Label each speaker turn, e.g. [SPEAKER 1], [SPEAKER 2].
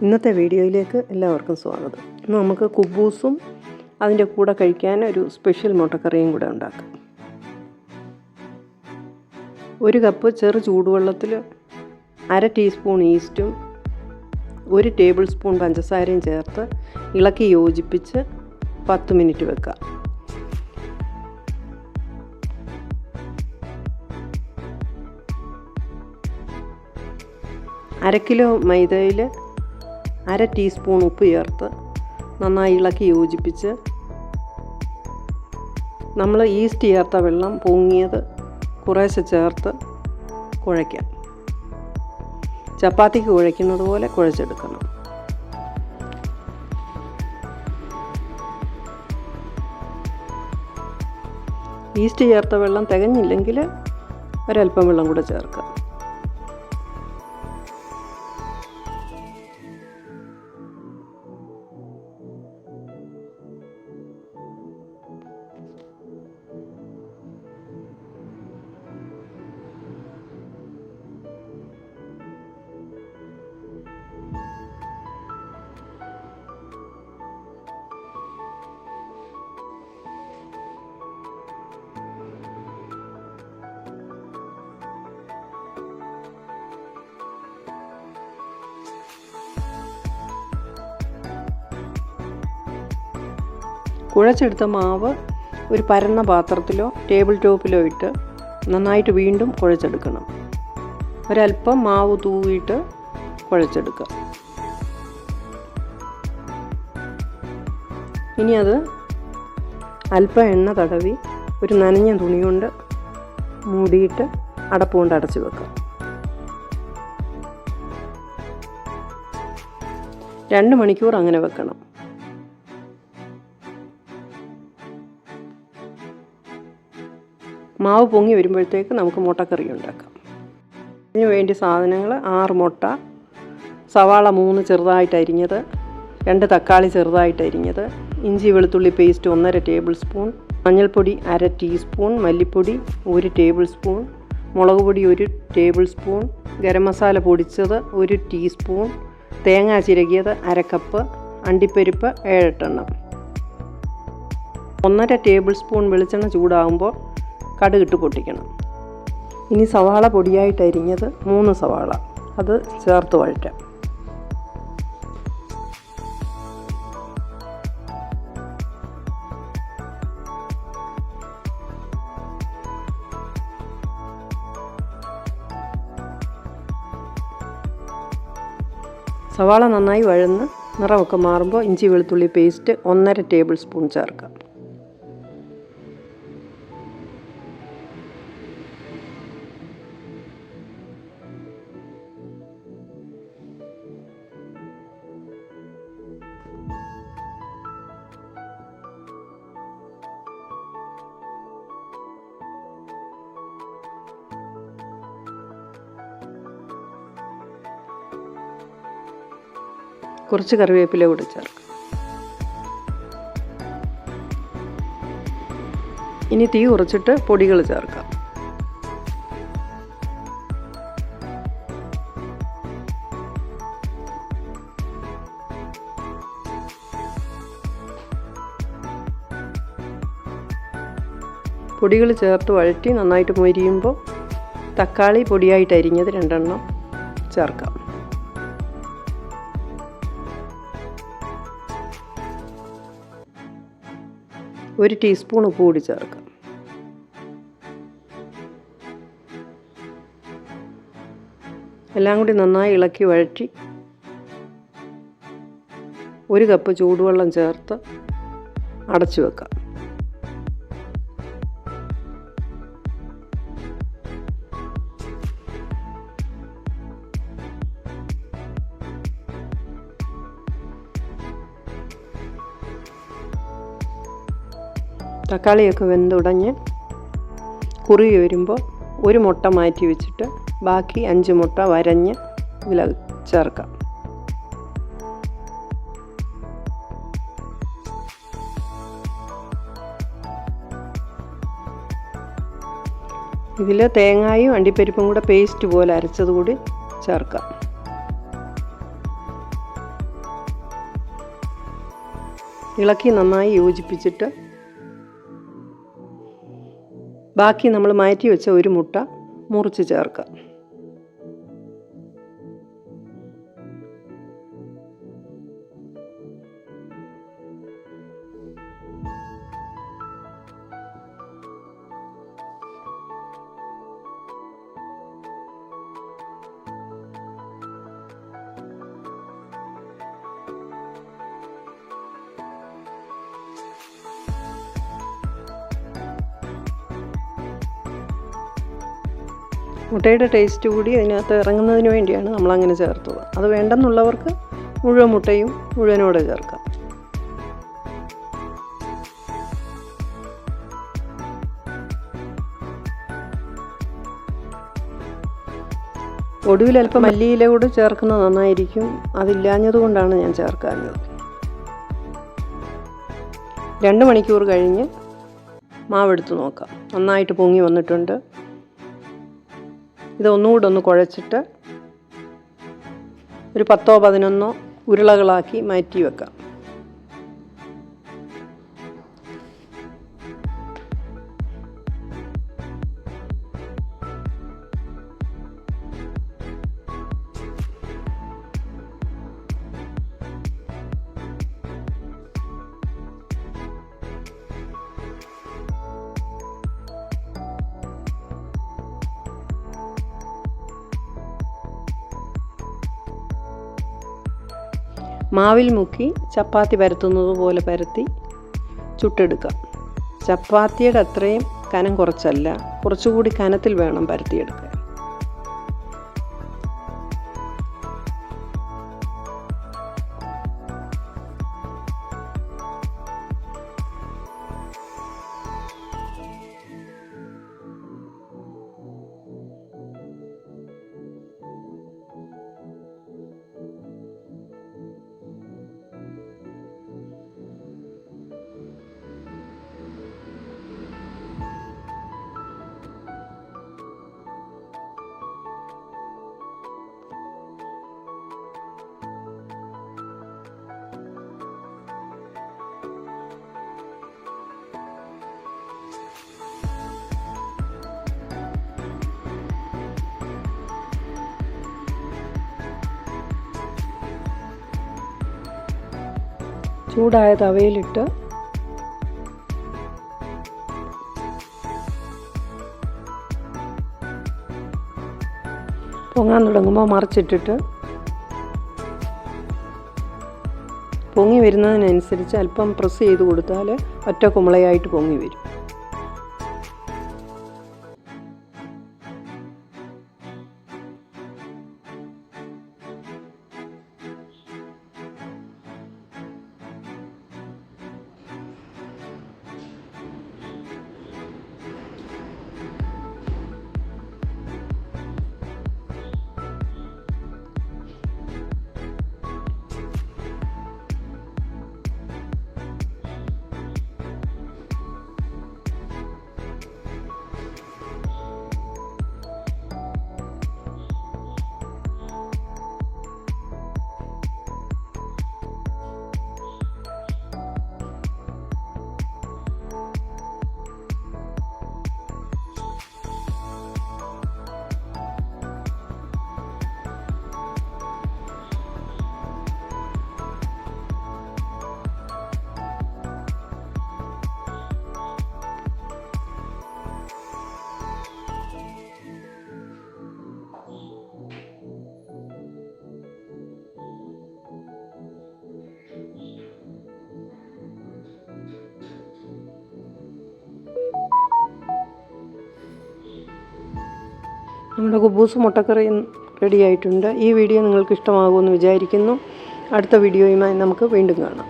[SPEAKER 1] ഇന്നത്തെ വീഡിയോയിലേക്ക് എല്ലാവർക്കും സ്വാഗതം. ഇന്ന് നമുക്ക് കുബൂസും അതിൻ്റെ കൂടെ കഴിക്കാൻ ഒരു സ്പെഷ്യൽ മുട്ടക്കറിയും കൂടെ ഉണ്ടാക്കാം. 1 കപ്പ് ചെറു ചൂടുവെള്ളത്തിൽ 1/2 ടീസ്പൂൺ ഈസ്റ്റും 1 ടേബിൾ സ്പൂൺ പഞ്ചസാരയും ചേർത്ത് ഇളക്കി യോജിപ്പിച്ച് 10 മിനിറ്റ് വെക്കാം. അര കിലോ മൈദയിൽ 1/2 ടീസ്പൂൺ ഉപ്പ് ചേർത്ത് നന്നായി ഇളക്കി യോജിപ്പിച്ച് നമ്മൾ ഈസ്റ്റ് ചേർത്ത വെള്ളം പൊങ്ങിയത് കുറേശ്ശെ ചേർത്ത് കുഴയ്ക്കാം. ചപ്പാത്തിക്ക് കുഴയ്ക്കുന്നത് പോലെ കുഴച്ചെടുക്കണം. ഈസ്റ്റ് ചേർത്ത വെള്ളം തികഞ്ഞില്ലെങ്കിൽ ഒരല്പം വെള്ളം കൂടെ ചേർക്കാം. കുഴച്ചെടുത്ത മാവ് ഒരു പരന്ന പാത്രത്തിലോ ടേബിൾ ടോപ്പിലോ ഇട്ട് നന്നായിട്ട് വീണ്ടും കുഴച്ചെടുക്കണം. ഒരല്പം മാവ് തൂവിയിട്ട് കുഴച്ചെടുക്കുക. ഇനി അത് അല്പം എണ്ണ തടവി ഒരു നനഞ്ഞ തുണി കൊണ്ട് മൂടിയിട്ട് അടപ്പ് കൊണ്ട് അടച്ചു വെക്കുക. 2 മണിക്കൂർ അങ്ങനെ വെക്കണം. മാവ് പൊങ്ങി വരുമ്പോഴത്തേക്ക് നമുക്ക് മുട്ടക്കറി ഉണ്ടാക്കാം. ഇതിന് വേണ്ടി സാധനങ്ങൾ 6 മുട്ട, സവാള 3 ചെറുതായിട്ട് അരിഞ്ഞത്, 2 തക്കാളി ചെറുതായിട്ട് അരിഞ്ഞത്, ഇഞ്ചി വെളുത്തുള്ളി പേസ്റ്റ് 1/2 ടേബിൾ സ്പൂൺ, മഞ്ഞൾപ്പൊടി 1/2 ടീസ്പൂൺ, മല്ലിപ്പൊടി 1 ടേബിൾ സ്പൂൺ, മുളക് പൊടി 1 ടേബിൾ സ്പൂൺ, ഗരം മസാല പൊടിച്ചത് 1 ടീസ്പൂൺ, തേങ്ങ ചിരകിയത് 1/2 കപ്പ്, അണ്ടിപ്പരിപ്പ് 7-8 എണ്ണം. 1/2 ടേബിൾ സ്പൂൺ വെളിച്ചെണ്ണ ചൂടാകുമ്പോൾ കടുകിട്ട് പൊട്ടിക്കണം. ഇനി സവാള പൊടിയായിട്ട് അരിഞ്ഞത് 3 സവാള, അത് ചേർത്ത് വഴറ്റാം. സവാള നന്നായി വഴന്ന് നിറമൊക്കെ മാറുമ്പോൾ ഇഞ്ചി വെളുത്തുള്ളി പേസ്റ്റ് 1/2 ടേബിൾ സ്പൂൺ ചേർക്കാം. കുറച്ച് കറിവേപ്പില കൂടി ചേർക്കാം. ഇനി തീ കുറച്ചിട്ട് പൊടികൾ ചേർക്കാം. പൊടികൾ ചേർത്ത് വഴറ്റി നന്നായിട്ട് മൊരിയുമ്പോൾ തക്കാളി പൊടിയായിട്ട് അരിഞ്ഞത് 2 എണ്ണം ചേർക്കാം. ഒരു ടീസ്പൂൺ ഉപ്പ് കൂടി ചേർക്കാം. എല്ലാം കൂടി നന്നായി ഇളക്കി വഴറ്റി 1 കപ്പ് ചൂടുവെള്ളം ചേർത്ത് അടച്ചു വെക്കാം. തക്കാളിയൊക്കെ വെന്തുടഞ്ഞ് കുറുകി വരുമ്പോൾ 1 മുട്ട മാറ്റി വെച്ചിട്ട് ബാക്കി 5 മുട്ട വരഞ്ഞ് ഇതിൽ ചേർക്കാം. ഇതിൽ തേങ്ങായും അണ്ടിപ്പരിപ്പും കൂടെ പേസ്റ്റ് പോലെ അരച്ചത് കൂടി ചേർക്കാം. ഇളക്കി നന്നായി യോജിപ്പിച്ചിട്ട് ബാക്കി നമ്മൾ മാറ്റി വെച്ച ഒരു മുട്ട മുറിച്ച് ചേർക്കാം. മുട്ടയുടെ ടേസ്റ്റ് കൂടി അതിനകത്ത് ഇറങ്ങുന്നതിന് വേണ്ടിയാണ് നമ്മളങ്ങനെ ചേർത്തത്. അത് വേണ്ടെന്നുള്ളവർക്ക് മുഴുവൻ മുട്ടയും മുഴുവനോടെ ചേർക്കാം. ഒടുവിൽ അല്പം മല്ലിയില കൂടെ ചേർക്കുന്നത് നന്നായിരിക്കും. അതില്ലാഞ്ഞതുകൊണ്ടാണ് ഞാൻ ചേർക്കാഞ്ഞത്. 2 മണിക്കൂർ കഴിഞ്ഞ് മാവെടുത്ത് നോക്കാം. നന്നായിട്ട് പൊങ്ങി വന്നിട്ടുണ്ട്. ഇതൊന്നുകൂടെ ഒന്ന് കുഴച്ചിട്ട് ഒരു 10-11 ഉരുളകളാക്കി മാറ്റി വെക്കാം. മാവിൽ മുക്കി ചപ്പാത്തി പരത്തുന്നത് പോലെ പരത്തി ചുട്ടെടുക്കാം. ചപ്പാത്തിയുടെ അത്രയും കനം കുറച്ചല്ല, കുറച്ചുകൂടി കനത്തിൽ വേണം പരത്തിയെടുക്കാൻ. ചൂടായ തവയിലിട്ട് പൊങ്ങാൻ തുടങ്ങുമ്പോൾ മറിച്ചിട്ടിട്ട് പൊങ്ങി വരുന്നതിനനുസരിച്ച് അല്പം പ്രസ് ചെയ്ത് കൊടുത്താൽ ഒറ്റ കുമ്പളയായിട്ട് പൊങ്ങി വരും. നമ്മുടെ കുബൂസ് മുട്ടക്കറി റെഡി ആയിട്ടുണ്ട്. ഈ വീഡിയോ നിങ്ങൾക്ക് ഇഷ്ടമാകുമെന്ന് വിചാരിക്കുന്നു. അടുത്ത വീഡിയോയുമായി നമുക്ക് വീണ്ടും കാണാം.